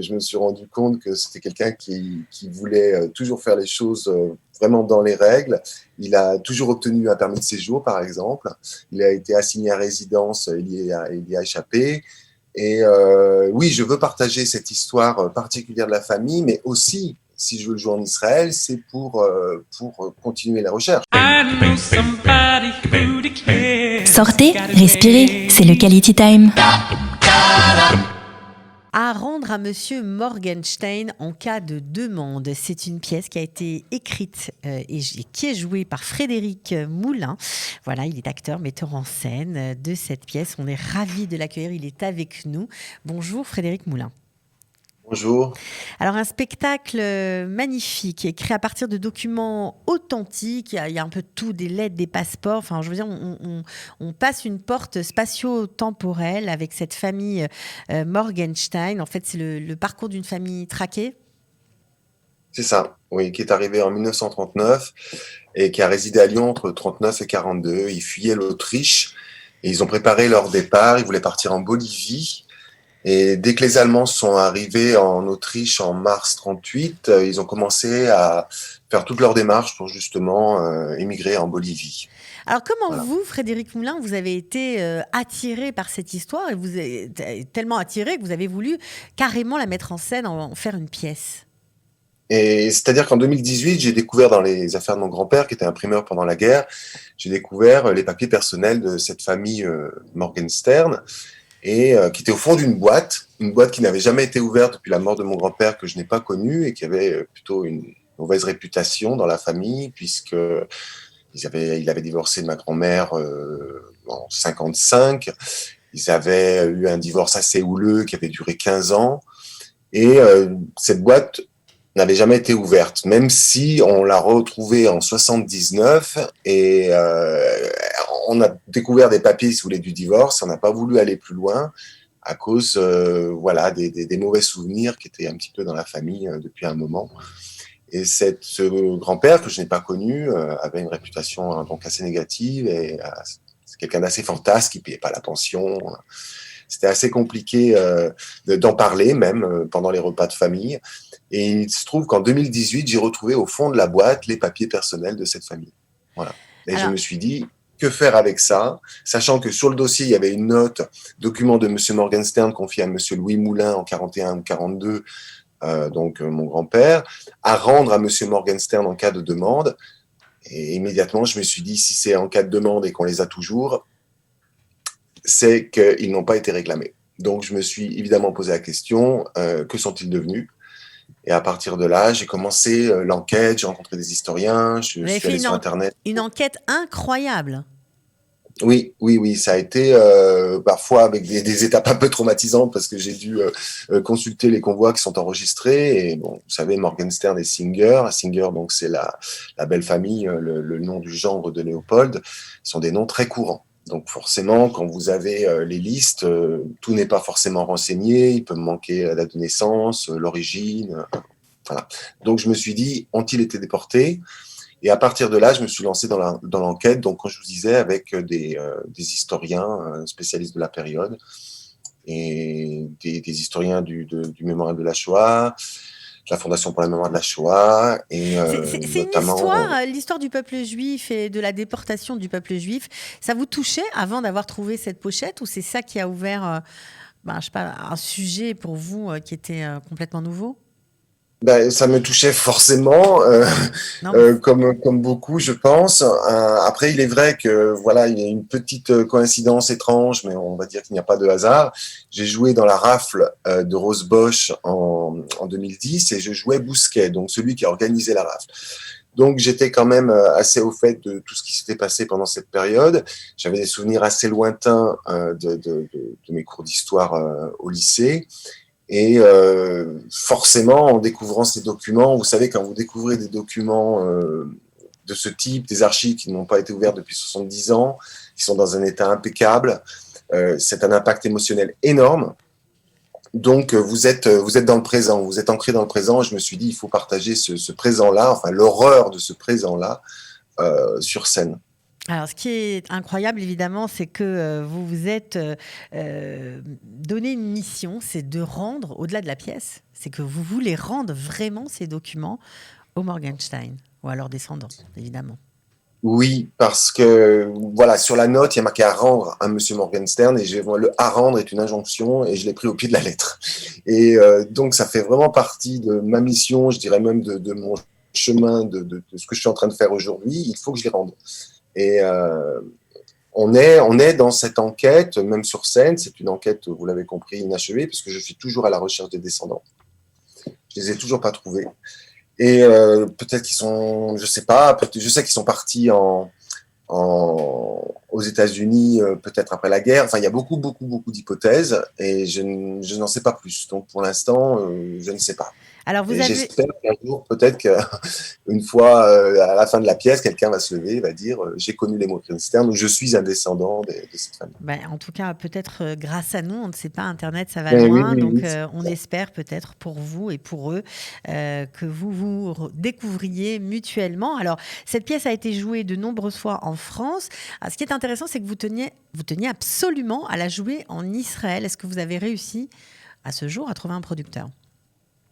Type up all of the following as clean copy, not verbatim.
je me suis rendu compte que c'était quelqu'un qui voulait toujours faire les choses vraiment dans les règles. Il a toujours obtenu un permis de séjour, par exemple. Il a été assigné à résidence, il y a échappé. Et oui, je veux partager cette histoire particulière de la famille, mais aussi, si je veux le jouer en Israël, c'est pour continuer la recherche. Sortez, respirez, c'est le Quality Time. À rendre à Monsieur Morgenstern en cas de demande. C'est une pièce qui a été écrite et qui est jouée par Frédéric Moulin. Voilà, il est acteur, metteur en scène de cette pièce. On est ravis de l'accueillir. Il est avec nous. Bonjour Frédéric Moulin. Bonjour. Alors, un spectacle magnifique, créé à partir de documents authentiques. Il y a un peu de tout, des lettres, des passeports. Enfin, je veux dire, on passe une porte spatio-temporelle avec cette famille Morgenstern. En fait, c'est le parcours d'une famille traquée. C'est ça, oui, qui est arrivé en 1939 et qui a résidé à Lyon entre 39 et 42. Ils fuyaient l'Autriche et ils ont préparé leur départ. Ils voulaient partir en Bolivie. Et dès que les Allemands sont arrivés en Autriche en mars 38, ils ont commencé à faire toutes leurs démarches pour justement émigrer en Bolivie. Alors, comment Voilà. vous, Frédéric Moulin, vous avez été attiré par cette histoire et vous êtes tellement attiré que vous avez voulu carrément la mettre en scène, en faire une pièce? Et c'est-à-dire qu'en 2018, j'ai découvert dans les affaires de mon grand-père, qui était imprimeur pendant la guerre, j'ai découvert les papiers personnels de cette famille Morgenstern, et qui était au fond d'une boîte, une boîte qui n'avait jamais été ouverte depuis la mort de mon grand-père, que je n'ai pas connu, et qui avait plutôt une mauvaise réputation dans la famille, puisque il avait divorcé de ma grand-mère en 55. Ils avaient eu un divorce assez houleux qui avait duré 15 ans. Et cette boîte n'avait jamais été ouverte, même si on l'a retrouvée en 79 et on a découvert des papiers, si vous voulez, du divorce. On n'a pas voulu aller plus loin à cause voilà, des mauvais souvenirs qui étaient un petit peu dans la famille depuis un moment. Et ce grand-père que je n'ai pas connu avait une réputation donc assez négative et c'est quelqu'un d'assez fantasque qui ne payait pas la pension. C'était assez compliqué d'en parler, même pendant les repas de famille. Et il se trouve qu'en 2018, j'ai retrouvé au fond de la boîte les papiers personnels de cette famille. Voilà. Et je Alors, me suis dit, que faire avec ça, sachant que sur le dossier, il y avait une note, document de M. Morgenstern confié à M. Louis Moulin en 41 ou 42, donc mon grand-père, à rendre à M. Morgenstern en cas de demande. Et immédiatement, je me suis dit, si c'est en cas de demande et qu'on les a toujours, c'est qu'ils n'ont pas été réclamés. Donc, je me suis évidemment posé la question, que sont-ils devenus? Et à partir de là, j'ai commencé l'enquête, j'ai rencontré des historiens, je vous avez suis fait allé sur Internet. une enquête incroyable. Oui, ça a été parfois avec des étapes un peu traumatisantes parce que j'ai dû consulter les convois qui sont enregistrés. Et bon, vous savez, Morgenstern et Singer. Singer, donc c'est la belle famille, le nom du gendre de Léopold, sont des noms très courants. Donc forcément, quand vous avez les listes, tout n'est pas forcément renseigné. Il peut me manquer la date de naissance, l'origine. Voilà. Donc je me suis dit, ont-ils été déportés? Et à partir de là, je me suis lancé dans l'enquête, donc comme je vous disais, avec des historiens spécialistes de la période et des historiens du mémorial de la Shoah, de la Fondation pour la mémoire de la Shoah, et C'est une notamment... histoire, l'histoire du peuple juif et de la déportation du peuple juif. Ça vous touchait avant d'avoir trouvé cette pochette ou c'est ça qui a ouvert je sais pas, un sujet pour vous qui était complètement nouveau? Ben, ça me touchait forcément, Non, mais comme beaucoup, je pense. Après, il est vrai que voilà, il y a une petite coïncidence étrange, mais on va dire qu'il n'y a pas de hasard. J'ai joué dans la rafle de Rose Bosch en 2010 et je jouais Bousquet, donc celui qui a organisé la rafle. Donc j'étais quand même assez au fait de tout ce qui s'était passé pendant cette période. J'avais des souvenirs assez lointains de mes cours d'histoire au lycée. Et forcément, en découvrant ces documents, vous savez, quand vous découvrez des documents de ce type, des archives qui n'ont pas été ouvertes depuis 70 ans, qui sont dans un état impeccable, c'est un impact émotionnel énorme. Donc, vous êtes dans le présent, vous êtes ancré dans le présent. Et je me suis dit, il faut partager ce présent-là, enfin l'horreur de ce présent-là, sur scène. Alors, ce qui est incroyable, évidemment, c'est que vous vous êtes donné une mission, c'est de rendre, au-delà de la pièce, c'est que vous voulez rendre vraiment ces documents au Morgenstein, ou à leurs descendants, évidemment. Oui, parce que voilà, sur la note, il y a marqué à rendre à Monsieur Morgenstern et le à rendre est une injonction et je l'ai pris au pied de la lettre. Et donc, ça fait vraiment partie de ma mission, je dirais même de mon chemin, de ce que je suis en train de faire aujourd'hui. Il faut que je les rende. Et on est dans cette enquête, même sur scène. C'est une enquête, vous l'avez compris, inachevée, puisque je suis toujours à la recherche des descendants. Je les ai toujours pas trouvés. Et peut-être qu'ils sont, je sais pas, je sais qu'ils sont partis aux États-Unis, peut-être après la guerre. Enfin, il y a beaucoup d'hypothèses et je n'en sais pas plus. Donc, pour l'instant, je ne sais pas. Alors, vous Et avez, j'espère qu'un jour, peut-être qu'une fois, à la fin de la pièce, quelqu'un va se lever et va dire j'ai connu les Morgenstern ou je suis un descendant de cette famille. ben, en tout cas, peut-être grâce à nous, on ne sait pas, Internet, ça va Mais oui, loin, oui, donc oui. on espère peut-être pour vous et pour eux que vous vous découvriez mutuellement. Alors, cette pièce a été jouée de nombreuses fois en France. Alors, ce qui est intéressant, c'est que vous teniez absolument à la jouer en Israël. Est-ce que vous avez réussi à ce jour à trouver un producteur?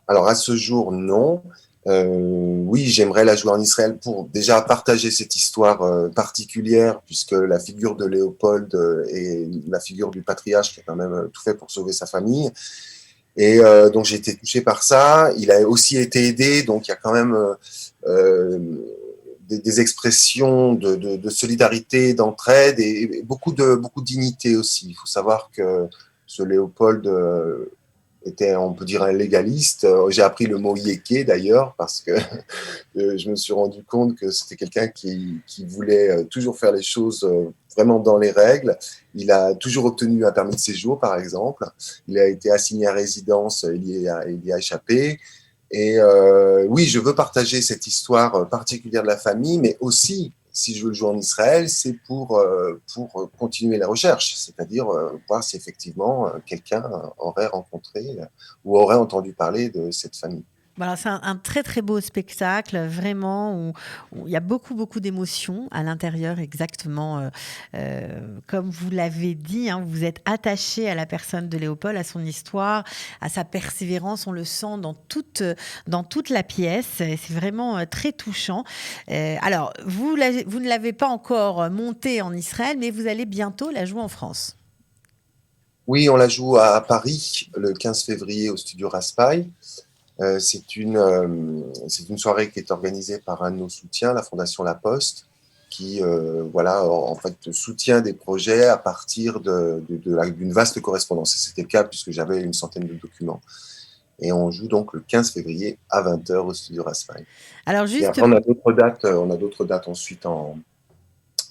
Alors à ce jour, non. Oui, j'aimerais la jouer en Israël pour déjà partager cette histoire particulière, puisque la figure de Léopold est la figure du patriarche qui a quand même tout fait pour sauver sa famille. Et donc j'ai été touché par ça. Il a aussi été aidé, donc il y a quand même euh, des expressions de solidarité, d'entraide et beaucoup de dignité aussi. Il faut savoir que ce Léopold était, on peut dire, un légaliste. J'ai appris le mot yéké d'ailleurs parce que je me suis rendu compte que c'était quelqu'un qui voulait toujours faire les choses vraiment dans les règles. Il a toujours obtenu un permis de séjour, par exemple. Il a été assigné à résidence, il y a échappé. Et oui, je veux partager cette histoire particulière de la famille, mais aussi, si je veux le jouer en Israël, c'est pour continuer la recherche, c'est-à-dire voir si effectivement quelqu'un aurait rencontré ou aurait entendu parler de cette famille. Voilà, c'est un très très beau spectacle, vraiment, où il y a beaucoup d'émotions à l'intérieur, exactement comme vous l'avez dit, hein, vous êtes attaché à la personne de Léopold, à son histoire, à sa persévérance, on le sent dans toute la pièce, et c'est vraiment très touchant. Alors, vous ne l'avez pas encore montée en Israël, mais vous allez bientôt la jouer en France. Oui, on la joue à Paris le 15 février au studio Raspail. C'est une soirée qui est organisée par un de nos soutiens, la Fondation La Poste, qui voilà, en fait, soutient des projets à partir d'une vaste correspondance. Et c'était le cas puisque j'avais une centaine de documents. Et on joue donc le 15 février à 20h au studio Raspail. Alors, Et juste après, on a d'autres dates ensuite en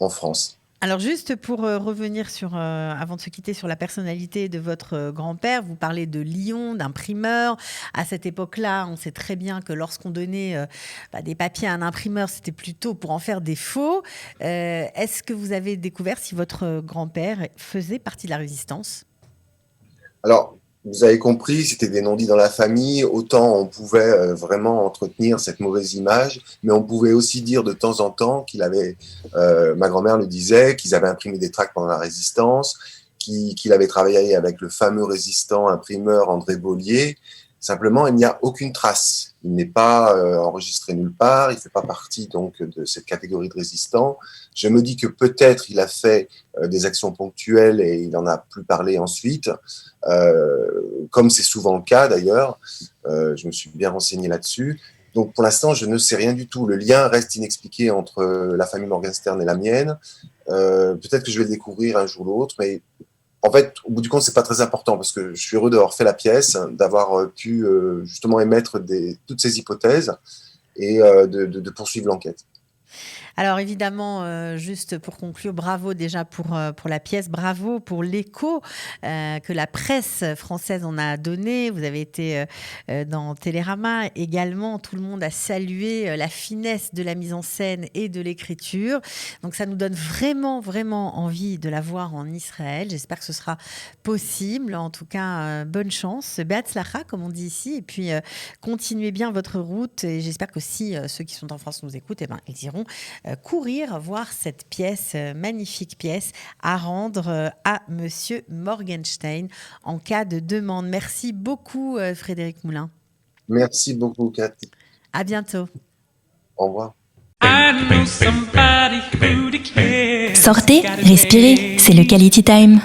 France. Alors juste pour revenir sur, avant de se quitter, sur la personnalité de votre grand-père, vous parlez de Lyon, d'imprimeur. À cette époque-là, on sait très bien que lorsqu'on donnait des papiers à un imprimeur, c'était plutôt pour en faire des faux. Est-ce que vous avez découvert si votre grand-père faisait partie de la résistance? Alors, vous avez compris, c'était des non-dits dans la famille. Autant on pouvait vraiment entretenir cette mauvaise image, mais on pouvait aussi dire de temps en temps ma grand-mère le disait, qu'ils avaient imprimé des tracts pendant la Résistance, qu'il avait travaillé avec le fameux résistant imprimeur André Bollier. Simplement, il n'y a aucune trace. Il n'est pas enregistré nulle part. Il ne fait pas partie donc de cette catégorie de résistants. Je me dis que peut-être il a fait des actions ponctuelles et il n'en a plus parlé ensuite, comme c'est souvent le cas d'ailleurs. Je me suis bien renseigné là-dessus. Donc pour l'instant, je ne sais rien du tout. Le lien reste inexpliqué entre la famille Morgenstern et la mienne. Peut-être que je vais le découvrir un jour ou l'autre, mais en fait, au bout du compte, c'est pas très important parce que je suis heureux d'avoir fait la pièce, d'avoir pu justement émettre toutes ces hypothèses et de poursuivre l'enquête. Alors évidemment, juste pour conclure, bravo déjà pour la pièce, bravo pour l'écho que la presse française en a donné. Vous avez été dans Télérama également. Tout le monde a salué la finesse de la mise en scène et de l'écriture. Donc ça nous donne vraiment envie de la voir en Israël. J'espère que ce sera possible. En tout cas, bonne chance. Behatzlacha, comme on dit ici. Et puis, continuez bien votre route. Et j'espère que si ceux qui sont en France nous écoutent, eh ben, ils iront courir voir cette pièce, magnifique pièce, à rendre à Monsieur Morgenstern en cas de demande. Merci beaucoup, Frédéric Moulin. Merci beaucoup, Cathy. À bientôt. Au revoir. Sortez, respirez, c'est le Quality Time.